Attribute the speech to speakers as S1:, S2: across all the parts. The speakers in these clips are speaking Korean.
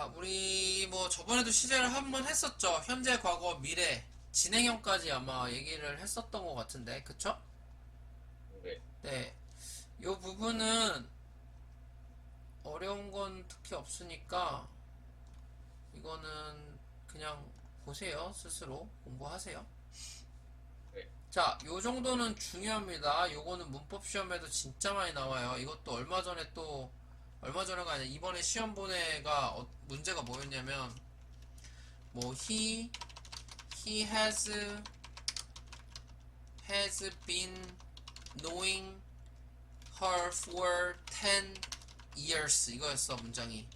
S1: 자, 우리 뭐 저번에도 시제를 한번 했었죠. 현재, 과거, 미래, 진행형까지 아마 얘기를 했었던 것 같은데, 그쵸?
S2: 네.
S1: 네. 요 부분은 어려운 건 특히 없으니까 이거는 그냥 보세요. 스스로 공부하세요.
S2: 네.
S1: 자, 요 정도는 중요합니다. 요거는 문법 시험에도 진짜 많이 나와요. 이것도 얼마 전에가 아니라 이번에 시험 본 애가 문제가 뭐였냐면 뭐 he has been knowing her for 10 years 이거였어. 문장이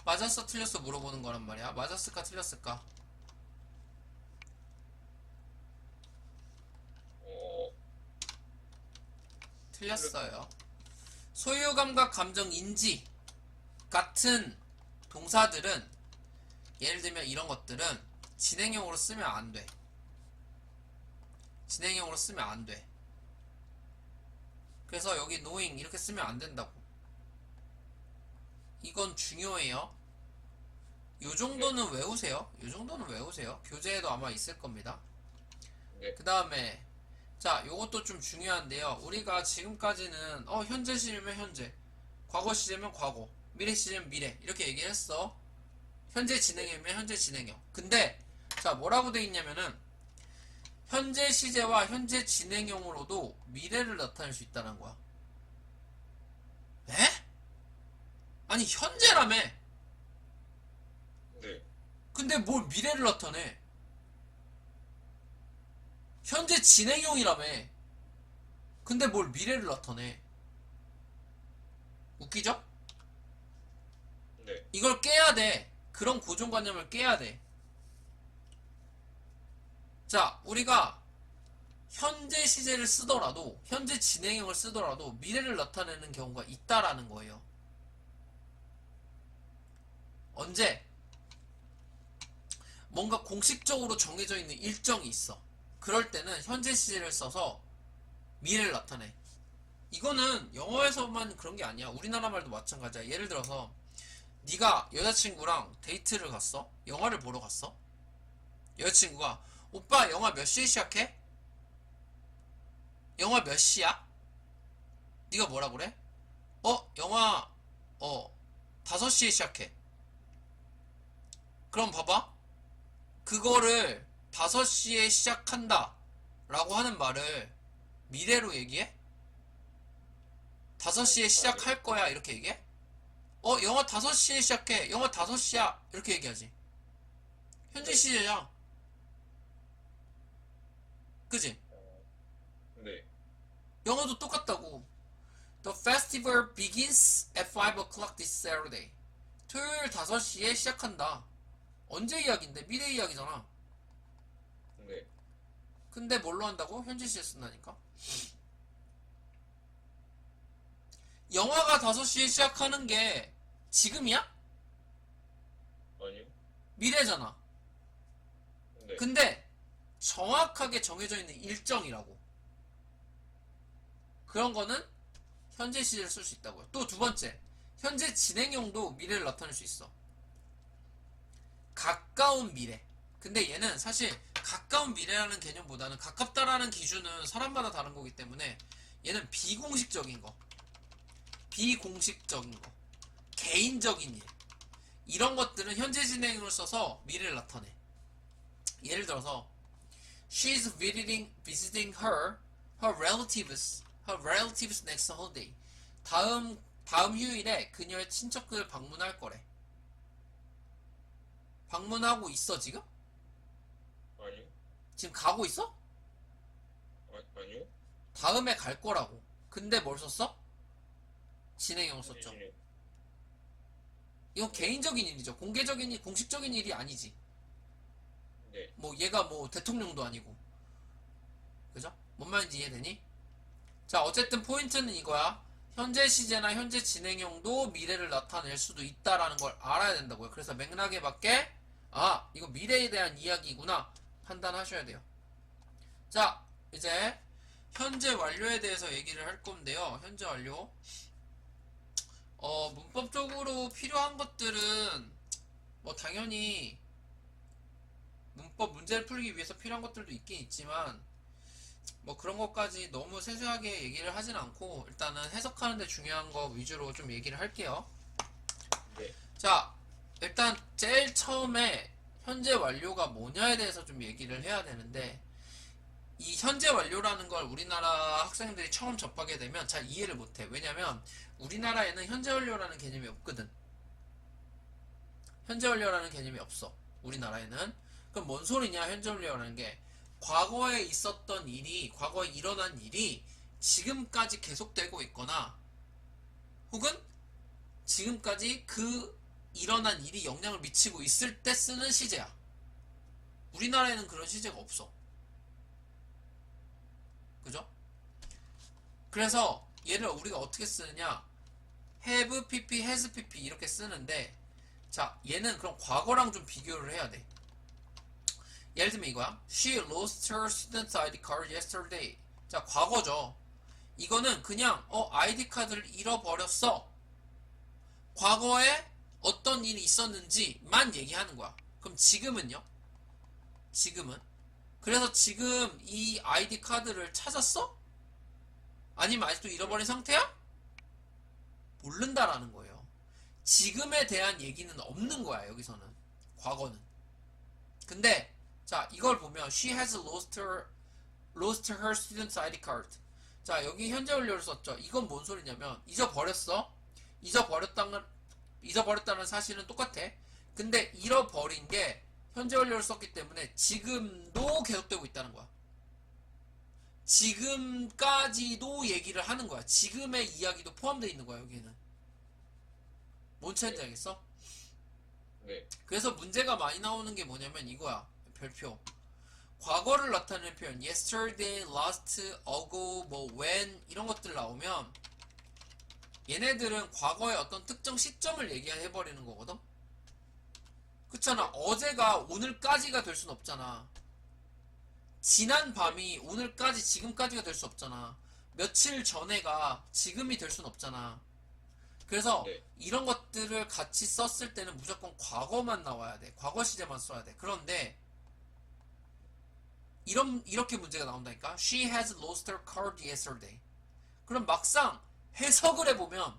S1: 맞았어 틀렸어 물어보는 거란 말이야. 맞았을까 틀렸을까?
S2: 어, 틀렸,
S1: 틀렸어요. 소유감각 감정 인지 같은 동사들은, 예를 들면 이런 것들은 진행형으로 쓰면 안 돼. 진행형으로 쓰면 안 돼. 그래서 여기 knowing 이렇게 쓰면 안 된다고. 이건 중요해요. 요
S2: 네.
S1: 정도는 외우세요. 요 정도는 외우세요. 교재에도 아마 있을 겁니다.
S2: 네.
S1: 그 다음에 자, 요것도 좀 중요한데요. 우리가 지금까지는 현재 시제면 현재, 과거 시제면 과거, 미래 시제면 미래 이렇게 얘기를 했어. 현재
S2: 네.
S1: 진행형이면 현재 진행형. 근데 자, 뭐라고 돼 있냐면은 현재 시제와 현재 진행형으로도 미래를 나타낼 수 있다는 거야. 에? 아니 현재라며.
S2: 네.
S1: 근데 뭘 미래를 나타내? 현재 진행형이라며. 근데 뭘 미래를 나타내? 웃기죠?
S2: 네.
S1: 이걸 깨야 돼. 그런 고정관념을 깨야 돼. 자, 우리가 현재 시제를 쓰더라도, 현재 진행형을 쓰더라도 미래를 나타내는 경우가 있다라는 거예요. 언제? 뭔가 공식적으로 정해져 있는 일정이 있어. 그럴 때는 현재 시제를 써서 미래를 나타내. 이거는 영어에서만 그런 게 아니야. 우리나라 말도 마찬가지야. 예를 들어서 네가 여자친구랑 데이트를 갔어. 영화를 보러 갔어. 여자친구가 오빠 영화 몇 시에 시작해? 영화 몇 시야? 네가 뭐라 그래? 영화 어 5시에 시작해. 그럼 봐봐. 그거를 5시에 시작한다 라고 하는 말을 미래로 얘기해? 5시에
S2: 아니요.
S1: 시작할 거야 이렇게 얘기해? 영화 5시에 시작해. 영화 5시야. 이렇게 얘기하지. 현재
S2: 네.
S1: 시제야. 그지?
S2: 어, 네.
S1: 영어도 똑같다고. The festival begins at 5 o'clock this Saturday. 토요일 5시에 시작한다. 언제 이야기인데? 미래 이야기잖아.
S2: 네.
S1: 근데 뭘로 한다고? 현재 시제 쓴다니까? 영화가 5시에 시작하는 게 지금이야?
S2: 아니요.
S1: 미래잖아.
S2: 네.
S1: 근데 정확하게 정해져 있는 일정이라고. 그런 거는 현재 시제를 쓸 수 있다고요. 또 두 번째, 현재 진행형도 미래를 나타낼 수 있어. 가까운 미래. 근데 얘는 사실 가까운 미래라는 개념보다는, 가깝다라는 기준은 사람마다 다른 거기 때문에 얘는 비공식적인 거, 비공식적인 거, 개인적인 일, 이런 것들은 현재 진행을 써서 미래를 나타내. 예를 들어서 she's visiting her relatives next holiday. 다음 휴일에 그녀의 친척들을 방문할 거래. 방문하고 있어 지금?
S2: 아니요.
S1: 지금 가고 있어?
S2: 아니요.
S1: 다음에 갈 거라고. 근데 뭘 썼어? 진행형
S2: 현재
S1: 썼죠.
S2: 진행.
S1: 이건
S2: 네.
S1: 개인적인 일이죠. 공개적인 일, 공식적인 일이 아니지.
S2: 네.
S1: 뭐 얘가 뭐 대통령도 아니고. 그죠? 뭔 말인지 이해되니? 자, 어쨌든 포인트는 이거야. 현재 시제나 현재 진행형도 미래를 나타낼 수도 있다라는 걸 알아야 된다고요. 그래서 맥락에 맞게 이거 미래에 대한 이야기구나 판단하셔야 돼요. 자, 이제 현재 완료에 대해서 얘기를 할 건데요. 현재 완료. 문법적으로 필요한 것들은 뭐 당연히 문법 문제를 풀기 위해서 필요한 것들도 있긴 있지만 뭐 그런 것까지 너무 세세하게 얘기를 하진 않고 일단은 해석하는데 중요한 거 위주로 좀 얘기를 할게요.
S2: 네.
S1: 자, 일단 제일 처음에 현재 완료가 뭐냐에 대해서 좀 얘기를 해야 되는데 이 현재 완료라는 걸 우리나라 학생들이 처음 접하게 되면 잘 이해를 못해. 왜냐면 우리나라에는 현재 완료라는 개념이 없거든. 현재 완료라는 개념이 없어. 우리나라에는. 그럼 뭔 소리냐 현재 완료라는 게 과거에 있었던 일이 과거에 일어난 일이 지금까지 계속되고 있거나 혹은 지금까지 그 일어난 일이 영향을 미치고 있을 때 쓰는 시제야. 우리나라에는 그런 시제가 없어. 그죠? 그래서 얘를 우리가 어떻게 쓰느냐 have pp, has pp 이렇게 쓰는데 자 얘는 그럼 과거랑 좀 비교를 해야 돼. 예를 들면 이거야. She lost her student ID card yesterday. 자 과거죠. 이거는 그냥 아이디 카드를 잃어버렸어. 과거에 어떤 일이 있었는지만 얘기하는 거야. 그럼 지금은요? 지금은? 그래서 지금 이 아이디 카드를 찾았어? 아니면 아직도 잃어버린 상태야? 모른다라는 거예요. 지금에 대한 얘기는 없는 거야 여기서는. 과거는. 근데 자 이걸 보면 She has lost her student's ID card. 자 여기 현재 완료를 썼죠. 이건 뭔 소리냐면 잊어버렸어. 잊어버렸다는 사실은 똑같아. 근데 잃어버린 게 현재 완료를 썼기 때문에 지금도 계속되고 있다는 거야. 지금까지도 얘기를 하는 거야. 지금의 이야기도 포함되어 있는 거야 여기에는. 뭔 차이인지 알겠어?
S2: 네.
S1: 그래서 문제가 많이 나오는 게 뭐냐면 이거야. 별표. 과거를 나타내는 표현 yesterday, last, ago, 뭐 when 이런 것들 나오면 얘네들은 과거의 어떤 특정 시점을 얘기해버리는 거거든? 그렇잖아. 어제가 오늘까지가 될 순 없잖아. 지난 밤이 오늘까지 지금까지가 될 수 없잖아. 며칠 전에가 지금이 될 순 없잖아. 그래서
S2: 네.
S1: 이런 것들을 같이 썼을 때는 무조건 과거만 나와야 돼. 과거 시제만 써야 돼. 그런데 이렇게 문제가 나온다니까. She has lost her card yesterday. 그럼 막상 해석을 해보면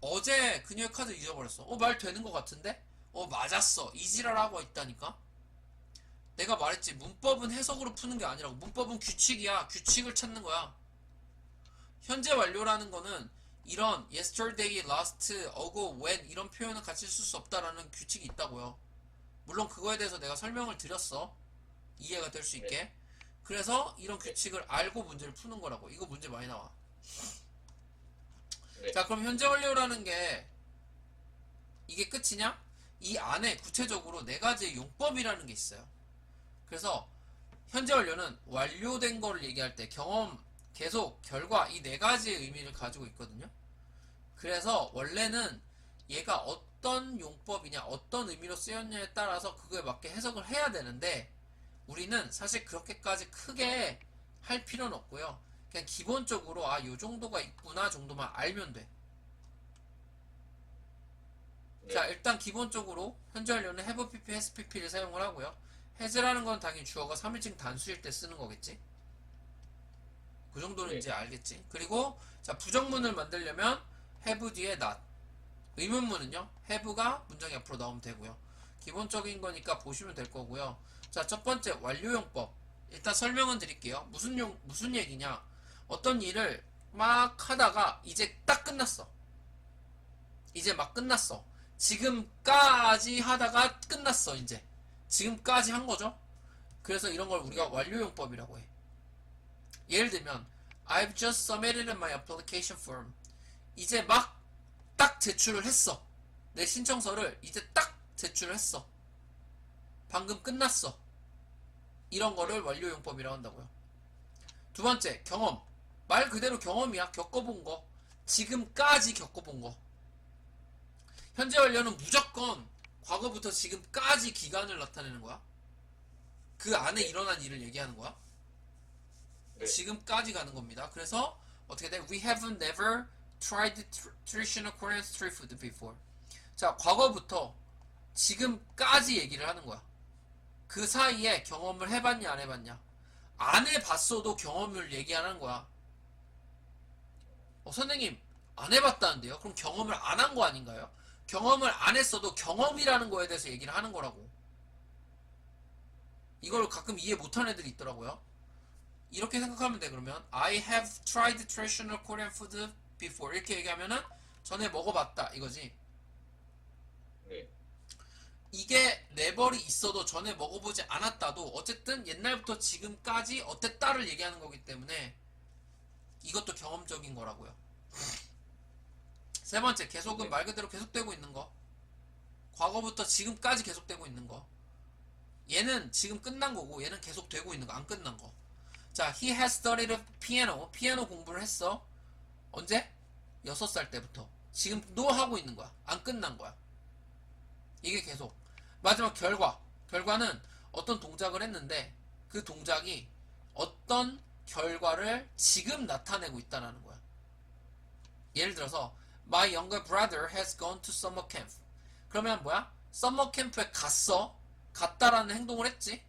S1: 어제 그녀의 카드 잊어버렸어. 말 되는 것 같은데? 맞았어. 이지랄하고 있다니까. 내가 말했지. 문법은 해석으로 푸는 게 아니라고. 문법은 규칙이야. 규칙을 찾는 거야. 현재 완료라는 거는 이런 yesterday, last, ago, when 이런 표현을 같이 쓸 수 없다라는 규칙이 있다고요. 물론 그거에 대해서 내가 설명을 드렸어. 이해가 될 수 있게. 그래서 이런 규칙을 알고 문제를 푸는 거라고. 이거 문제 많이 나와.
S2: 네.
S1: 자 그럼 현재 완료라는 게 이게 끝이냐? 이 안에 구체적으로 네 가지의 용법이라는 게 있어요. 그래서 현재 완료는 완료된 거를 얘기할 때 경험, 계속, 결과 이 네 가지의 의미를 가지고 있거든요. 그래서 원래는 얘가 어떤 용법이냐 어떤 의미로 쓰였냐에 따라서 그거에 맞게 해석을 해야 되는데 우리는 사실 그렇게까지 크게 할 필요는 없고요. 그냥 기본적으로 요 정도가 있구나 정도만 알면 돼.
S2: 네.
S1: 자 일단 기본적으로 현재 완료는 have pp, has pp를 사용을 하고요. has라는 건 당연히 주어가 3인칭 단수일 때 쓰는 거겠지. 그 정도는
S2: 네.
S1: 이제 알겠지. 그리고 자 부정문을 만들려면 have 뒤에 not. 의문문은요 have가 문장이 앞으로 나오면 되고요. 기본적인 거니까 보시면 될 거고요. 자 첫 번째 완료용법. 일단 설명은 드릴게요. 무슨 얘기냐. 어떤 일을 막 하다가 이제 딱 끝났어. 이제 막 끝났어. 지금까지 하다가 끝났어. 이제 지금까지 한 거죠. 그래서 이런 걸 우리가 완료용법이라고 해. 예를 들면 I've just submitted my application form. 이제 막 딱 제출을 했어. 내 신청서를 이제 딱 제출을 했어. 방금 끝났어. 이런 거를 완료용법이라고 한다고요. 두 번째 경험. 말 그대로 경험이야. 겪어본 거. 지금까지 겪어본 거. 현재 완료는 무조건 과거부터 지금까지 기간을 나타내는 거야. 그 안에 일어난 일을 얘기하는 거야.
S2: 네.
S1: 지금까지 가는 겁니다. 그래서 어떻게 돼? We have never tried traditional Korean street food before. 자, 과거부터 지금까지 얘기를 하는 거야. 그 사이에 경험을 해봤냐 안 해봤냐. 안 해봤어도 경험을 얘기하는 거야. 선생님 안 해봤다는데요? 그럼 경험을 안 한 거 아닌가요? 경험을 안 했어도 경험이라는 거에 대해서 얘기를 하는 거라고. 이걸 가끔 이해 못하는 애들이 있더라고요. 이렇게 생각하면 돼. 그러면 I have tried traditional Korean food before 이렇게 얘기하면은 전에 먹어봤다 이거지.
S2: 네.
S1: 이게 레벨이 있어도 전에 먹어보지 않았다도 어쨌든 옛날부터 지금까지 어땠다를 얘기하는 거기 때문에 이것도 경험적인 거라고요. 세 번째, 계속은
S2: 네.
S1: 말 그대로 계속되고 있는 거. 과거부터 지금까지 계속되고 있는 거. 얘는 지금 끝난 거고 얘는 계속되고 있는 거, 안 끝난 거. 자, he has studied piano. 피아노 공부를 했어. 언제? 6살 때부터. 지금도 하고 있는 거야. 안 끝난 거야. 이게 계속. 마지막 결과. 결과는 어떤 동작을 했는데 그 동작이 어떤 결과를 지금 나타내고 있다는 거야. 예를 들어서 My younger brother has gone to summer camp. 그러면 뭐야? 서머 캠프에 갔다라는 행동을 했지.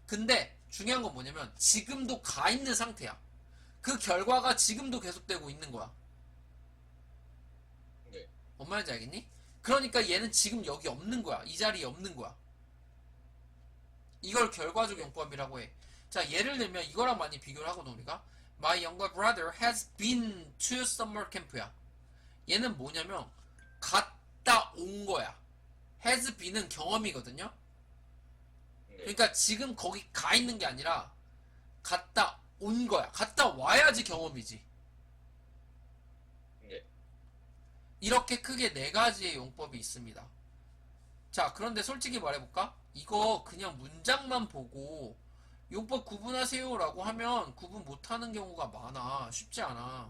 S1: 근데 중요한 건 뭐냐면 지금도 가 있는 상태야. 그 결과가 지금도 계속되고 있는 거야.
S2: 네.
S1: 뭔 말인지 알겠니? 그러니까 얘는 지금 여기 없는 거야. 이 자리에 없는 거야. 이걸 결과적 용법이라고 해. 자, 예를 들면 이거랑 많이 비교를 하거든 우리가. My younger brother has been to summer camp야. 얘는 뭐냐면 갔다 온 거야. has been은 경험이거든요.
S2: 네.
S1: 그러니까 지금 거기 가 있는 게 아니라 갔다 온 거야. 갔다 와야지 경험이지.
S2: 네.
S1: 이렇게 크게 네 가지의 용법이 있습니다. 자, 그런데 솔직히 말해볼까? 이거 그냥 문장만 보고 용법 구분하세요 라고 하면 구분 못하는 경우가 많아. 쉽지 않아.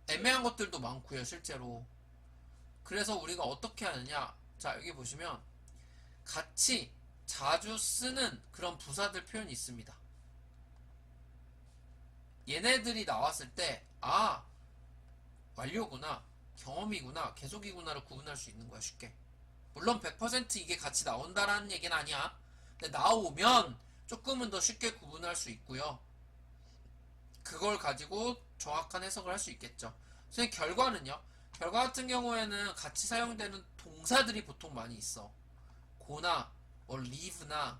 S1: 애매한 것들도 많고요 실제로. 그래서 우리가 어떻게 하느냐. 자, 여기 보시면 같이 자주 쓰는 그런 부사들 표현이 있습니다. 얘네들이 나왔을 때 완료구나, 경험이구나, 계속이구나를 구분할 수 있는 거야 쉽게. 물론 100% 이게 같이 나온다라는 얘기는 아니야. 근데 나오면 조금은 더 쉽게 구분할 수 있고요. 그걸 가지고 정확한 해석을 할 수 있겠죠. 선생님, 결과는요? 결과 같은 경우에는 같이 사용되는 동사들이 보통 많이 있어. go나 뭐 leave나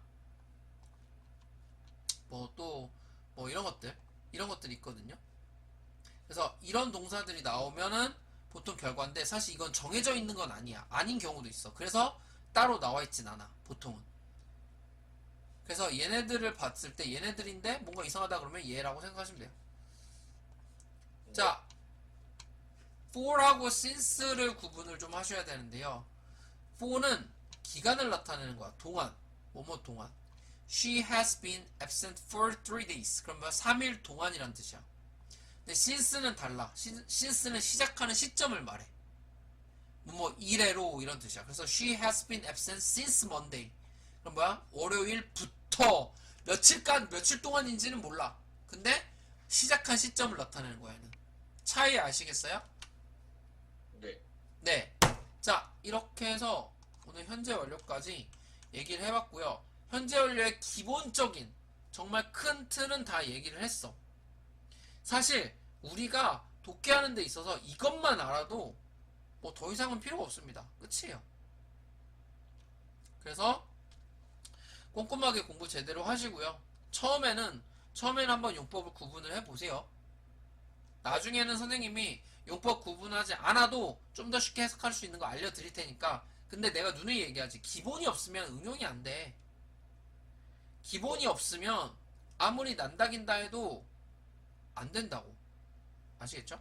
S1: 뭐 또 뭐 이런 것들이 있거든요. 그래서 이런 동사들이 나오면은 보통 결과인데 사실 이건 정해져 있는 건 아니야. 아닌 경우도 있어. 그래서 따로 나와 있진 않아 보통은. 그래서 얘네들을 봤을 때 얘네들인데 뭔가 이상하다 그러면 얘라고 생각하시면 돼요. 자, for하고 since를 구분을 좀 하셔야 되는데요. for는 기간을 나타내는 거야. 동안, 뭐뭐 동안. She has been absent for 3 days. 그러면 3일 동안이란 뜻이야. 근데 since는 달라. since는 시작하는 시점을 말해. 뭐 이래로 이런 뜻이야. 그래서 she has been absent since Monday. 그럼 뭐야? 월요일부터 며칠 동안인지는 몰라. 근데 시작한 시점을 나타내는 거야. 얘는. 차이 아시겠어요?
S2: 네.
S1: 네. 자, 이렇게 해서 오늘 현재 완료까지 얘기를 해봤고요. 현재 완료의 기본적인 정말 큰 틀은 다 얘기를 했어. 사실 우리가 독해하는 데 있어서 이것만 알아도 뭐 더 이상은 필요가 없습니다. 끝이에요. 그래서 꼼꼼하게 공부 제대로 하시고요. 처음에는 한번 용법을 구분을 해보세요. 나중에는 선생님이 용법 구분하지 않아도 좀 더 쉽게 해석할 수 있는 거 알려드릴 테니까. 근데 내가 누누이 얘기하지. 기본이 없으면 응용이 안 돼. 기본이 없으면 아무리 난다긴다 해도 안 된다고. 아시겠죠?